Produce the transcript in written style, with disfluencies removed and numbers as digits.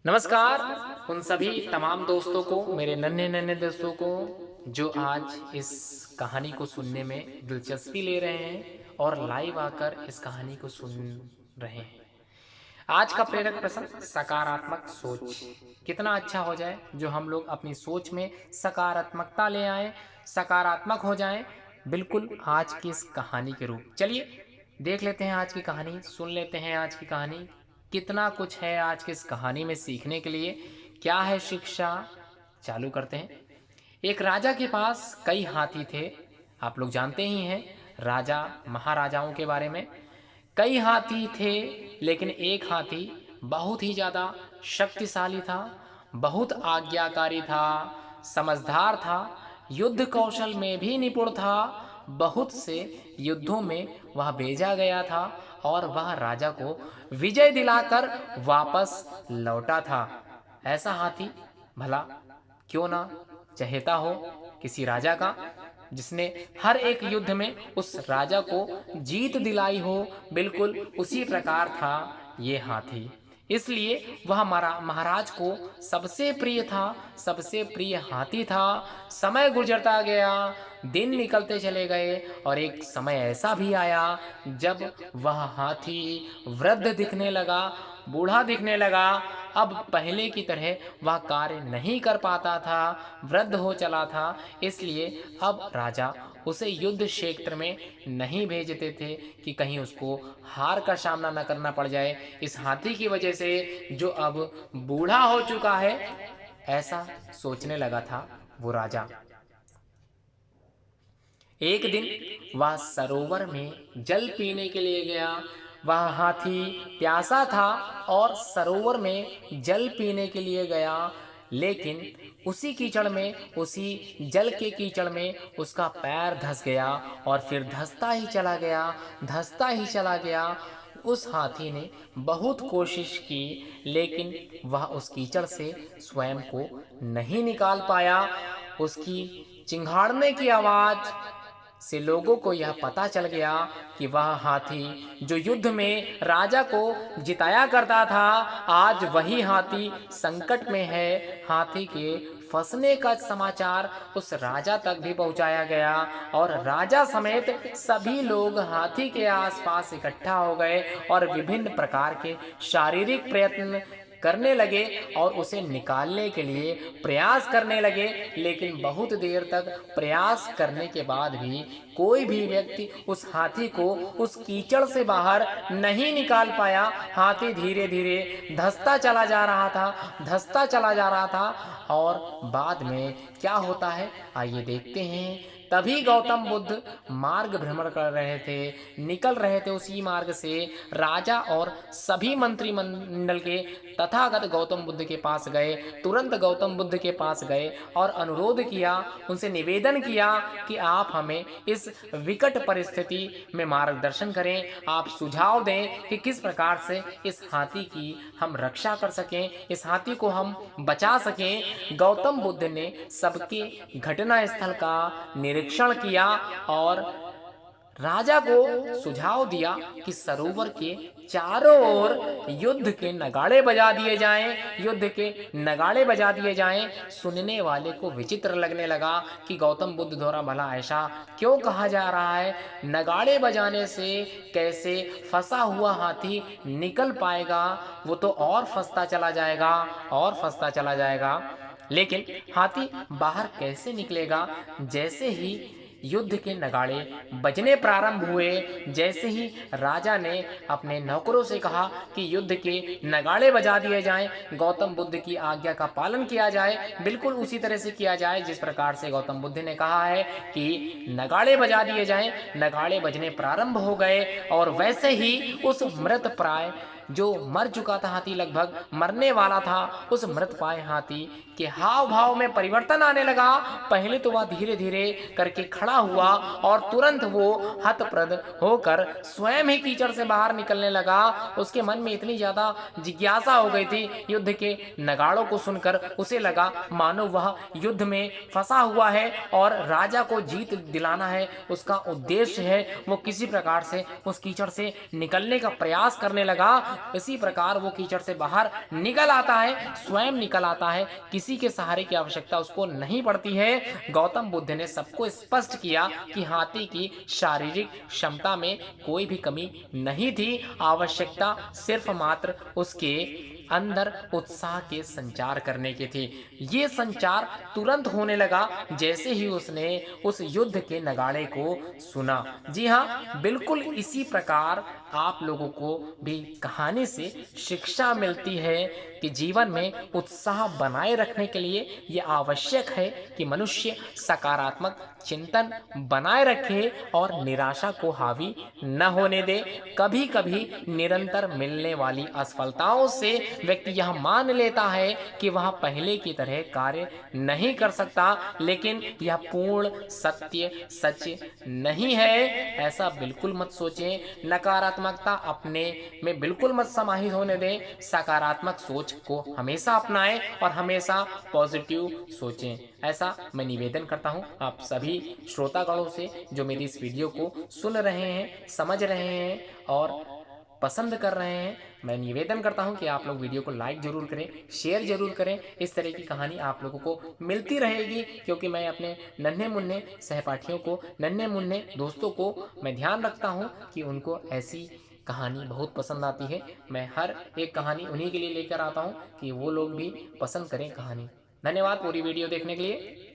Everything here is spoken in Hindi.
नमस्कार उन सभी तमाम दोस्तों को, मेरे नन्हे नन्हे दोस्तों को जो आज इस कहानी को सुनने में दिलचस्पी ले रहे हैं और लाइव आकर इस कहानी को सुन रहे हैं। आज का प्रेरक प्रश्न, सकारात्मक सोच। कितना अच्छा हो जाए जो हम लोग अपनी सोच में सकारात्मकता ले आए, सकारात्मक हो जाएं, बिल्कुल आज की इस कहानी के रूप। चलिए देख लेते हैं आज की कहानी, सुन लेते हैं आज की कहानी। कितना कुछ है आज की इस कहानी में सीखने के लिए, क्या है शिक्षा। चालू करते हैं। एक राजा के पास कई हाथी थे। आप लोग जानते ही हैं राजा महाराजाओं के बारे में। कई हाथी थे लेकिन एक हाथी बहुत ही ज़्यादा शक्तिशाली था, बहुत आज्ञाकारी था, समझदार था, युद्ध कौशल में भी निपुण था। बहुत से युद्धों में वह भेजा गया था और वह राजा को विजय दिलाकर वापस लौटा था। ऐसा हाथी भला क्यों ना चहेता हो किसी राजा का, जिसने हर एक युद्ध में उस राजा को जीत दिलाई हो। बिल्कुल उसी प्रकार था ये हाथी। इसलिए वह महाराज को सबसे प्रिय था, सबसे प्रिय हाथी था। समय गुजरता गया, दिन निकलते चले गए और एक समय ऐसा भी आया जब वह हाथी वृद्ध दिखने लगा, बूढ़ा दिखने लगा। अब पहले की तरह वह कार्य नहीं कर पाता था, वृद्ध हो चला था। इसलिए अब राजा उसे युद्ध क्षेत्र में नहीं भेजते थे कि कहीं उसको हार का सामना न करना पड़ जाए इस हाथी की वजह से, जो अब बूढ़ा हो चुका है। ऐसा सोचने लगा था वो राजा। एक दिन वह सरोवर में जल पीने के लिए गया। वह हाथी प्यासा था और सरोवर में जल पीने के लिए गया, लेकिन उसी कीचड़ में, उसी जल के कीचड़ में उसका पैर धंस गया और फिर धंसता ही चला गया, धंसता ही चला गया। उस हाथी ने बहुत कोशिश की लेकिन वह उस कीचड़ से स्वयं को नहीं निकाल पाया। उसकी चिंघाड़ने की आवाज़ से लोगों को यह पता चल गया कि वह हाथी जो युद्ध में राजा को जिताया करता था, आज वही हाथी संकट में है। हाथी के फंसने का समाचार उस राजा तक भी पहुंचाया गया और राजा समेत सभी लोग हाथी के आसपास इकट्ठा हो गए और विभिन्न प्रकार के शारीरिक प्रयत्न करने लगे और उसे निकालने के लिए प्रयास करने लगे। लेकिन बहुत देर तक प्रयास करने के बाद भी कोई भी व्यक्ति उस हाथी को उस कीचड़ से बाहर नहीं निकाल पाया। हाथी धीरे धीरे धंसता चला जा रहा था, धंसता चला जा रहा था। और बाद में क्या होता है आइए देखते हैं। तभी गौतम बुद्ध मार्ग भ्रमण कर रहे थे, निकल रहे थे उसी मार्ग से। राजा और सभी मंत्रिमंडल के तथागत गौतम बुद्ध के पास गए, तुरंत गौतम बुद्ध के पास गए और अनुरोध किया, उनसे निवेदन किया कि आप हमें इस विकट परिस्थिति में मार्गदर्शन करें, आप सुझाव दें कि किस प्रकार से इस हाथी की हम रक्षा कर सकें, इस हाथी को हम बचा सकें। गौतम बुद्ध ने सबके घटना स्थल का निरीक्षण किया और राजा को सुझाव दिया कि सरोवर के चारों ओर युद्ध के नगाड़े बजा दिए जाएं, युद्ध के नगाड़े बजा दिए जाएं। सुनने वाले को विचित्र लगने लगा कि गौतम बुद्ध द्वारा भला ऐसा क्यों कहा जा रहा है। नगाड़े बजाने से कैसे फंसा हुआ हाथी निकल पाएगा, वो तो और फंसता चला जाएगा और फंसता चला जाएगा। लेकिन हाथी बाहर कैसे निकलेगा। जैसे ही युद्ध के नगाड़े बजने प्रारंभ हुए, जैसे ही राजा ने अपने नौकरों से कहा कि युद्ध के नगाड़े बजा दिए जाएं, गौतम बुद्ध की आज्ञा का पालन किया जाए, बिल्कुल उसी तरह से किया जाए जिस प्रकार से गौतम बुद्ध ने कहा है कि नगाड़े बजा दिए जाएं। नगाड़े बजने प्रारंभ हो गए और वैसे ही उस मृत प्राय, जो मर चुका था हाथी, लगभग मरने वाला था, उस मृत पाए हाथी के हाव भाव में परिवर्तन आने लगा। पहले तो वह धीरे धीरे करके खड़ा हुआ और तुरंत वो हतप्रद होकर स्वयं ही कीचड़ से बाहर निकलने लगा। उसके मन में इतनी ज्यादा जिज्ञासा हो गई थी युद्ध के नगाड़ों को सुनकर, उसे लगा मानो वह युद्ध में फंसा हुआ है और राजा को जीत दिलाना है उसका उद्देश्य है। वो किसी प्रकार से उस कीचड़ से निकलने का प्रयास करने लगा। इसी प्रकार वो कीचड़ से बाहर निकल आता है, स्वयं निकल आता है, किसी के सहारे की आवश्यकता उसको नहीं पड़ती है। गौतम बुद्ध ने सबको स्पष्ट किया कि हाथी की शारीरिक क्षमता में कोई भी कमी नहीं थी, आवश्यकता सिर्फ मात्र उसके अंदर उत्साह के संचार करने की थी। ये संचार तुरंत होने लगा जैसे ही उसने उस युद्ध के नगाड़े को सुना। जी हाँ, बिल्कुल इसी प्रकार आप लोगों को भी कहानी से शिक्षा मिलती है कि जीवन में उत्साह बनाए रखने के लिए ये आवश्यक है कि मनुष्य सकारात्मक चिंतन बनाए रखे और निराशा को हावी न होने दे। कभी कभी निरंतर मिलने वाली असफलताओं से व्यक्ति यह मान लेता है कि वह पहले की तरह कार्य नहीं कर सकता, लेकिन यह पूर्ण सत्य सच नहीं है। ऐसा बिल्कुल मत सोचें, नकारात्मकता अपने में बिल्कुल मत समाहित होने दें। सकारात्मक सोच को हमेशा अपनाएं और हमेशा पॉजिटिव सोचें। ऐसा मैं निवेदन करता हूं आप सभी श्रोतागणों से जो मेरी इस वीडियो को सुन रहे हैं, समझ रहे हैं और पसंद कर रहे हैं। मैं निवेदन करता हूं कि आप लोग वीडियो को लाइक जरूर करें, शेयर जरूर करें। इस तरह की कहानी आप लोगों को मिलती रहेगी, क्योंकि मैं अपने नन्हे मुन्ने सहपाठियों को, नन्हे मुन्ने दोस्तों को मैं ध्यान रखता हूं कि उनको ऐसी कहानी बहुत पसंद आती है। मैं हर एक कहानी उन्हीं के लिए लेकर आता हूं कि वो लोग भी पसंद करें कहानी। धन्यवाद पूरी वीडियो देखने के लिए।